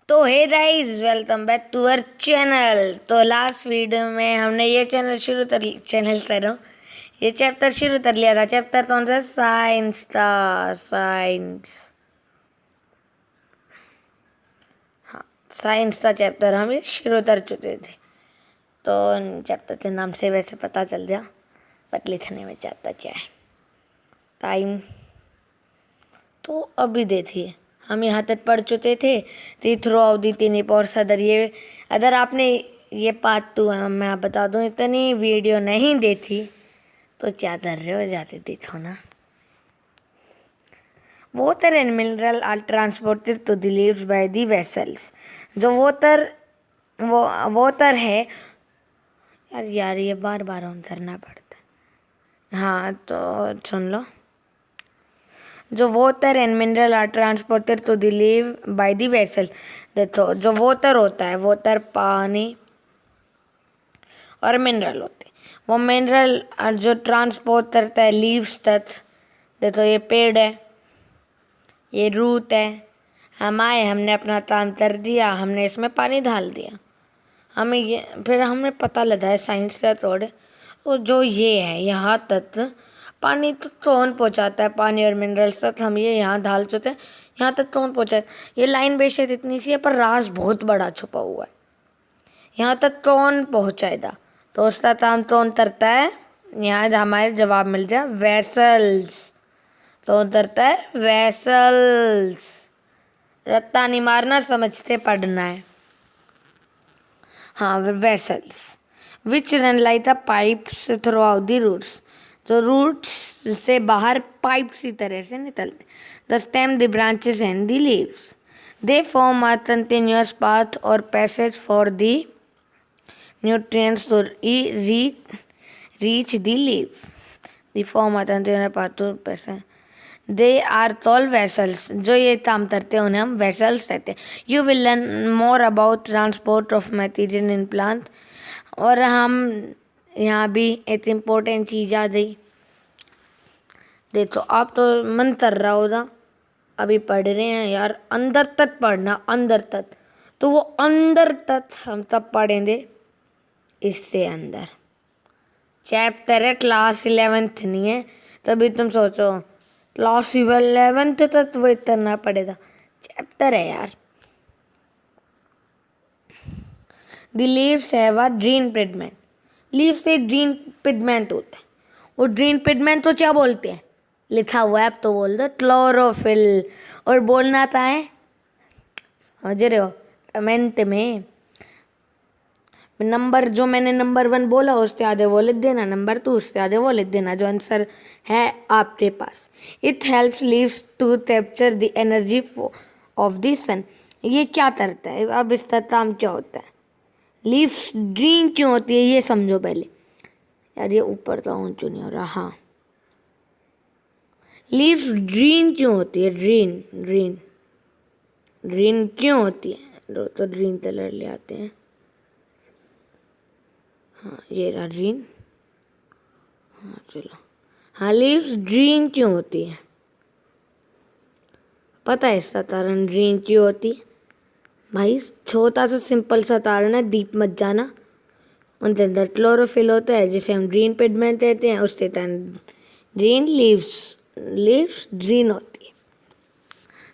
तो hey guys, welcome back to our channel. तो last video में हमने ये चैप्टर शुरू कर लिया था। चैप्टर कौन सा? साइंस था। साइंस का चैप्टर हम शुरू कर चुके थे। तो चैप्टर के नाम से वैसे पता चल गया, बट लिखने में चैप्टर क्या है। टाइम तो अभी देखिए, हम यहाँ तक पढ़ चुके थे। दी थ्रो ऑफ दी तीन और सदर। ये अगर आपने ये पार्ट 2 मैं आप बता दूँ, इतनी वीडियो नहीं देखी तो क्या कर रहे हो, जाते देखो ना। Water and mineral are transported to the leaves by the vessels. जो वाटर है यार ये बार बार ऑन करना पड़ता है। हाँ तो सुन लो। जो water and mineral are transported to the leave by the vessel. देखो, जो वाटर होता है, वाटर पानी, और मिनरल होते हैं, वो मिनरल जो ट्रांसपोर्ट करता है लीव्स तक। देखो ये पेड़ है, ये रूट है। हम आए, हमने अपना काम कर दिया, हमने इसमें पानी डाल दिया। हमें ये फिर हमें पता लगा है साइंस का थोड़े, तो जो ये है यहाँ तक पानी तो कौन पहुँचाता है, पानी और मिनरल्स तक हम ये यहाँ डाल चुके हैं। यहाँ तक कौन पहुँचा है? ये लाइन बेशक इतनी सी है पर राज बहुत बड़ा छुपा हुआ है। यहाँ तक कौन पहुँचाएगा? तो उसका काम कौन करता है? यहाँ हमारे जवाब मिल जाए, वेसल्स। कौन करता है? वेसल्स। रत्ता नहीं मारना, समझते पढ़ना है। हाँ, vessels which run like the pipes throughout the roots. तो रूट्स से बाहर पाइप की तरह से निकलते। The stem, the branches and the leaves, they form a continuous path or passage for the nutrients to reach the leaf. The form a continuous path or passage. They are called vessels. जो ये काम करते हैं उन्हें हम vessels कहते हैं। You will learn more about transport of material in plant. और हम यहाँ भी एक इम्पोर्टेंट चीज़ आ गई। देखो, आप तो मन कर रहा होगा, अभी पढ़ रहे हैं यार, अंदर तक पढ़ना, अंदर तक। तो वो अंदर तक हम तब पढ़ेंगे इससे अंदर। चैप्टर है, क्लास 11th नहीं है। तभी तुम सोचो क्लास 11th तक वेट करना पड़ेगा। चैप्टर है यार। The leaves have a green pigment. Leaves से ग्रीन पिगमेंट होता है। और ग्रीन पिगमेंट तो क्या बोलते हैं? लिखा हुआ है, अब तो बोल दो, क्लोरोफिल। और बोलना था है, समझ रहे हो, कमेंट में नंबर, जो मैंने नंबर 1 बोला उससे आधे वो लिख देना, नंबर 2 उससे आधे वो लिख देना, जो आंसर है आपके पास। It helps leaves to capture the energy of the sun. ये क्या करता है? अब इसका काम क्या होता है? लीव्स ग्रीन क्यों होती है ये समझो पहले। यार ये ऊपर तो ऊंचू नहीं हो रहा। हाँ, लीव्स ग्रीन क्यों होती है? ग्रीन ग्रीन ग्रीन क्यों होती है? तो ग्रीन कलर ले आते हैं। हाँ, ये रहा ग्रीन। हाँ चलो। हाँ, लीव्स ग्रीन क्यों होती है? पता है इसका कारण ग्रीन क्यों होती है? भाई छोटा सा सिंपल सा कारण है, दीप मत जाना। उनके अंदर क्लोरोफिल होता है जिसे हम ग्रीन पिगमेंट कहते हैं। उसके कारण ग्रीन लीव्स ग्रीन होती है।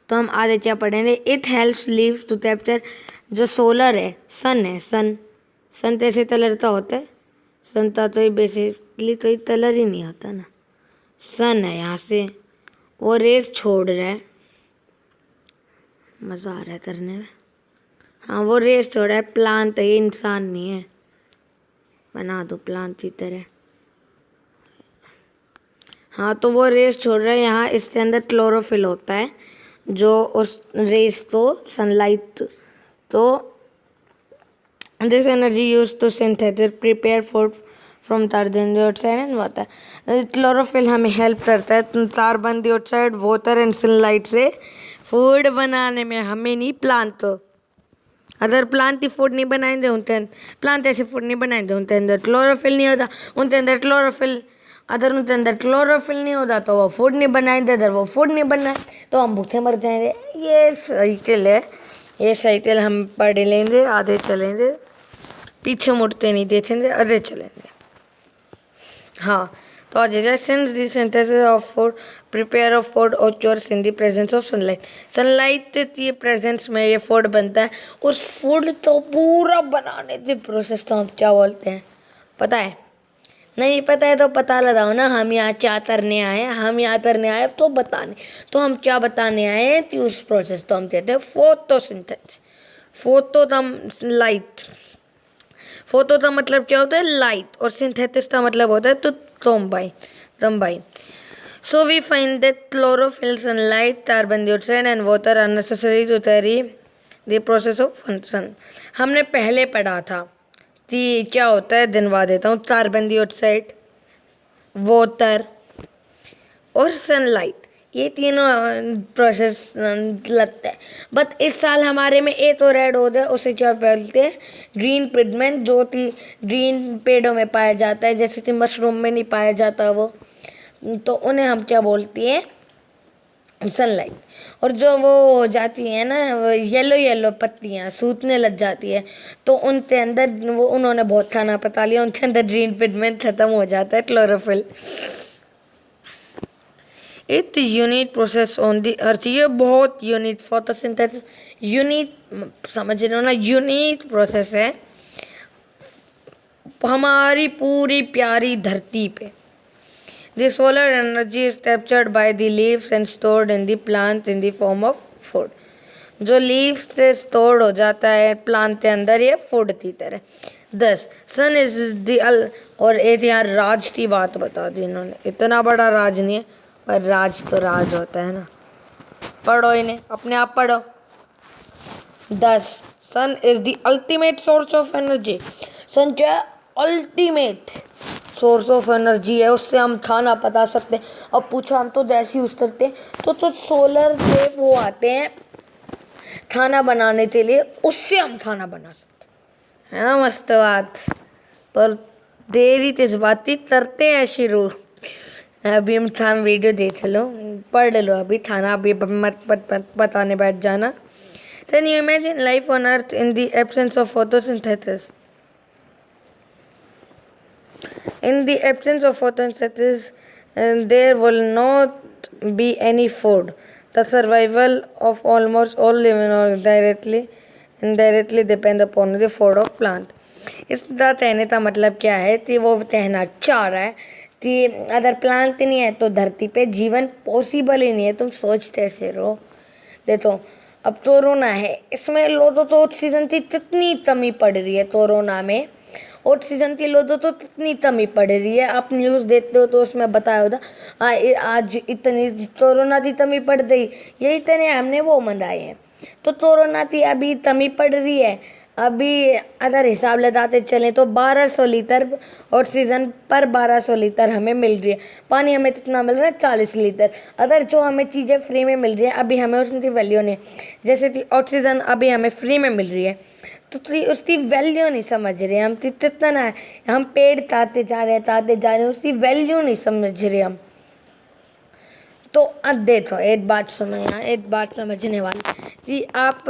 तो हम आगे क्या पढ़ेंगे? It helps leaves to capture. जो सोलर है, सन है, सन कैसे कलर का होता है? सन का तो बेसिकली तो कलर ही नहीं होता ना। सन है, यहाँ से वो रेस छोड़ रहा है। मज़ा आ रहा है करने में। हाँ, वो रेस छोड़ रहा है। प्लांट है, ये इंसान नहीं है। बना दो प्लांट की तरह। हाँ, तो वो रेस छोड़ रहा है यहाँ। इसके अंदर क्लोरोफिल होता है जो उस रेस को, सनलाइट तो, this energy use to synthesis prepare food from carbon dioxide and water. Chlorophyll हमें हेल्प करता है carbon dioxide, water and sunlight से फूड बनाने में। हमें नहीं, प्लांट तो। अगर प्लांट ही फूड नहीं बनाएंगे उनके अंदर, प्लांट ऐसे फूड नहीं बनाएंगे उनके अंदर क्लोरोफिल नहीं होता। उनके अंदर क्लोरोफिल, अगर उनके अंदर क्लोरोफिल नहीं होता तो वो फूड नहीं बनाएंगे। अगर वो फूड नहीं बनाए तो हम भूखे मर जाएंगे। ये साइकिल है, ये साइकिल हम पढ़ लेंगे, आधे चलेंगे, पीछे मुड़ते नहीं देखेंगे, आधे चलेंगे। हाँ, तो आज since the synthesis of food, prepare of food occurs in the presence of sunlight. Sunlight की प्रेजेंस में ये फूड बनता है। और फूड तो पूरा बनाने की प्रोसेस तो हम क्या बोलते हैं पता है? नहीं पता है तो पता लगाओ ना। हम यहाँ क्या करने आए तो बताने, तो हम क्या बताने आए हैं कि उस प्रोसेस तो हम कहते हैं फोटोसिंथेसिस। फोटो का मतलब क्या होता है? लाइट। और सिंथेसिस का मतलब होता है तो combine. So we find that chlorophyll, sunlight, carbon dioxide and water are necessary to carry the process of function. हमने पहले पढ़ा था कि क्या होता है, दिनवा देता हूँ। कार्बन डाइऑक्साइड, वाटर और सनलाइट, ये तीनों प्रोसेस लगता है। बट इस साल हमारे में एक और ऐड हो जाए, उसे क्या बोलते हैं? ग्रीन पिगमेंट, जो कि ग्रीन पेड़ों में पाया जाता है, जैसे कि मशरूम में नहीं पाया जाता वो, तो उन्हें हम क्या बोलते हैं? सनलाइट। और जो वो हो जाती है ना, येलो पत्तियाँ सूखने लग जाती है, तो उनके अंदर वो उन्होंने बहुत खाना पता लिया, उनके अंदर ग्रीन पिगमेंट खत्म हो जाता है, chlorophyll. It unique process on the earth. ये बहुत यूनिक फोटोसिंथेसिस, यूनिक समझ रहे हो ना, यूनिक प्रोसेस है हमारी पूरी प्यारी धरती पे। The solar energy is captured by the leaves and stored in the plant in the form of food. जो लीव्स से स्टोर्ड हो जाता है प्लांट के अंदर, ये फूड की तरह। 10 सन इज द और एक यहाँ राज की बात बता दी इन्होंने। इतना बड़ा राज नहीं है, पर राज तो राज होता है ना। पढ़ो इन्हें, अपने आप पढ़ो। 10 sun is the ultimate source of energy. Sun क्या है? अल्टीमेट सोर्स ऑफ एनर्जी है, उससे हम खाना पका सकते हैं। अब पूछो हम तो जैसे यूज करते हैं, तो सोलर से वो आते हैं खाना बनाने के लिए, उससे हम खाना बना सकते हैं। मस्त बात। पर देरी तेज बाती करते हैं शुरू। अभी हम वीडियो देख लो, पढ़ लो अभी, खाना अभी मत बताने बैठ जाना। Can you imagine life on earth in the absence of photosynthesis? In the absence of photosynthesis, there will not be any food. The survival of almost all living organisms indirectly depend upon the food of plant. इसका कहने का मतलब क्या है कि वो कहना चाह रहा है कि अगर प्लांट नहीं है तो धरती पे जीवन पॉसिबल ही नहीं है। तुम सोचते ऐसे रहो। देखो अब कोरोना है, इसमें लोगों तो ऑक्सीजन की कितनी कमी पड़ रही है। कोरोना में ऑक्सीजन की लोगों तो कितनी कमी पड़ रही है। आप न्यूज़ देखते हो तो उसमें बताया होता आज इतनी कोरोना की कमी पड़ गई, यही इतने हमने वो मनाए हैं। तो कोरोना की अभी कमी पड़ रही है। अभी अगर हिसाब लगाते चले तो 1200 लीटर ऑक्सीजन पर 1200 लीटर हमें मिल रही है। पानी हमें कितना मिल रहा है? 40 लीटर। अगर जो हमें चीज़ें फ्री में मिल रही है, अभी हमें उसकी वैल्यू नहीं। जैसे कि ऑक्सीजन अभी हमें फ्री में मिल रही है, तो उसकी वैल्यू नहीं समझ रहे हम। कितना है, हम पेड़ काटते जा रहे हैं, उसकी वैल्यू नहीं समझ रहे हम। तो देखो एक बात सुनो, यहाँ एक बात समझने वाली कि आप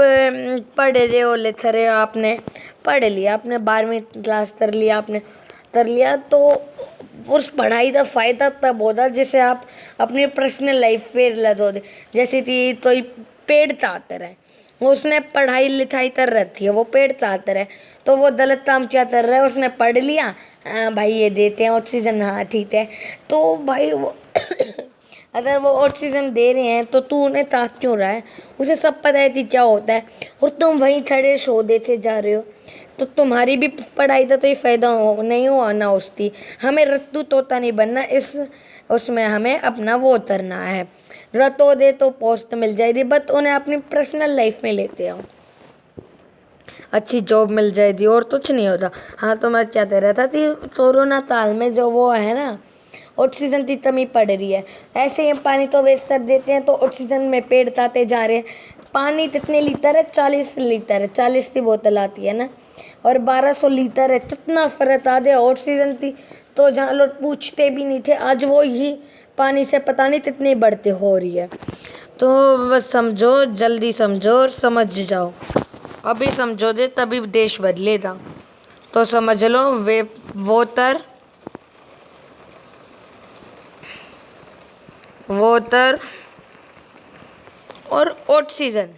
पढ़ रहे हो, लिख रहे हो, आपने पढ़ लिया, आपने 12वीं क्लास कर लिया, आपने कर लिया, तो उस पढ़ाई का फ़ायदा तब होता जिसे आप अपनी पर्सनल लाइफ पे लगो दे। जैसे कि कोई पेड़ काट रहा है, उसने पढ़ाई लिखाई कर रखी है, वो पेड़ काट रहा है, तो वो गलत काम क्या कर रहा है? उसने पढ़ लिया, भाई ये देते हैं ऑक्सीजन, हाँ ठीक है। तो भाई वो अगर वो ऑक्सीजन दे रहे हैं तो तू उन्हें काट क्यों रहा है? उसे सब पता है कि क्या होता है, और तुम वहीं खड़े शो देते जा रहे हो। तो तुम्हारी भी पढ़ाई का तो ये फ़ायदा नहीं हुआ ना उसकी। हमें रत्तू तोता नहीं बनना, उसमें हमें अपना वो उतरना है। रतो दे तो पोस्ट मिल जाएगी, बट उन्हें अपनी पर्सनल लाइफ में लेते आओ, अच्छी जॉब मिल जाएगी और कुछ नहीं होता। हाँ, तो मैं क्या कह रहा था कि कोरोना काल में जो वो है ना, ऑक्सीजन की कमी पड़ रही है। ऐसे ही पानी तो वेस्ट कर देते हैं, तो ऑक्सीजन में पेड़ काटे जा रहे हैं। पानी कितने लीटर है? 40 लीटर है। 40 की बोतल आती है ना, और 1200 लीटर है। कितना फर्क आ गया ऑक्सीजन की। तो जहाँ लोग पूछते भी नहीं थे, आज वो ही पानी से पता नहीं कितनी बढ़ती हो रही है। तो बस समझो, जल्दी समझो और समझ जाओ। अभी समझोगे तभी देश बदलेगा। तो समझ लो, वे वोटर और ऑक्सीजन,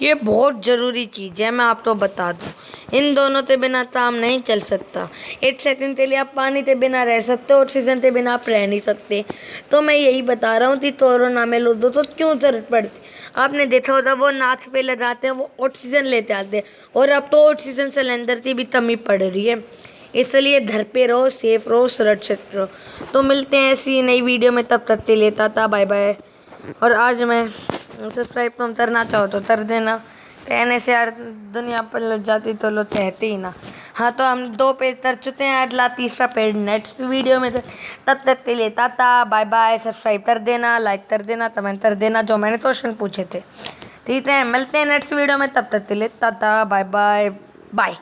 ये बहुत ज़रूरी चीज़ है। मैं आपको बता दूँ, इन दोनों के बिना काम नहीं चल सकता। 1 सेकंड के लिए आप पानी के बिना रह सकते हो, ऑक्सीजन के बिना आप रह नहीं सकते। तो मैं यही बता रहा हूँ कि कोरोना में लोगों तो क्यों जरूरत पड़ती। आपने देखा होगा, वो नाक पे लगाते हैं, वो ऑक्सीजन लेते आते हैं, और अब तो ऑक्सीजन सिलेंडर की भी कमी पड़ रही है। इसलिए घर पे रहो, सेफ रहो, सुरक्षित रहो। तो मिलते हैं ऐसी नई वीडियो में, तब तक के लिए टाटा बाय बाय। और आज मैं सब्सक्राइब तुम करना चाहो तो कर देना। कहने से यार दुनिया पलट जाती तो लोग कहते ही ना। हाँ, तो हम 2 पेज कर चुके हैं, अगला 3रा पेज नेक्स्ट वीडियो में। तब तक के लिए टाटा बाय बाय। सब्सक्राइब कर देना, लाइक कर देना, कमेंट कर देना जो मैंने क्वेश्चन पूछे थे। ठीक है, मिलते हैं नेक्स्ट वीडियो में, तब तक के लिए टाटा बाय बाय बाय।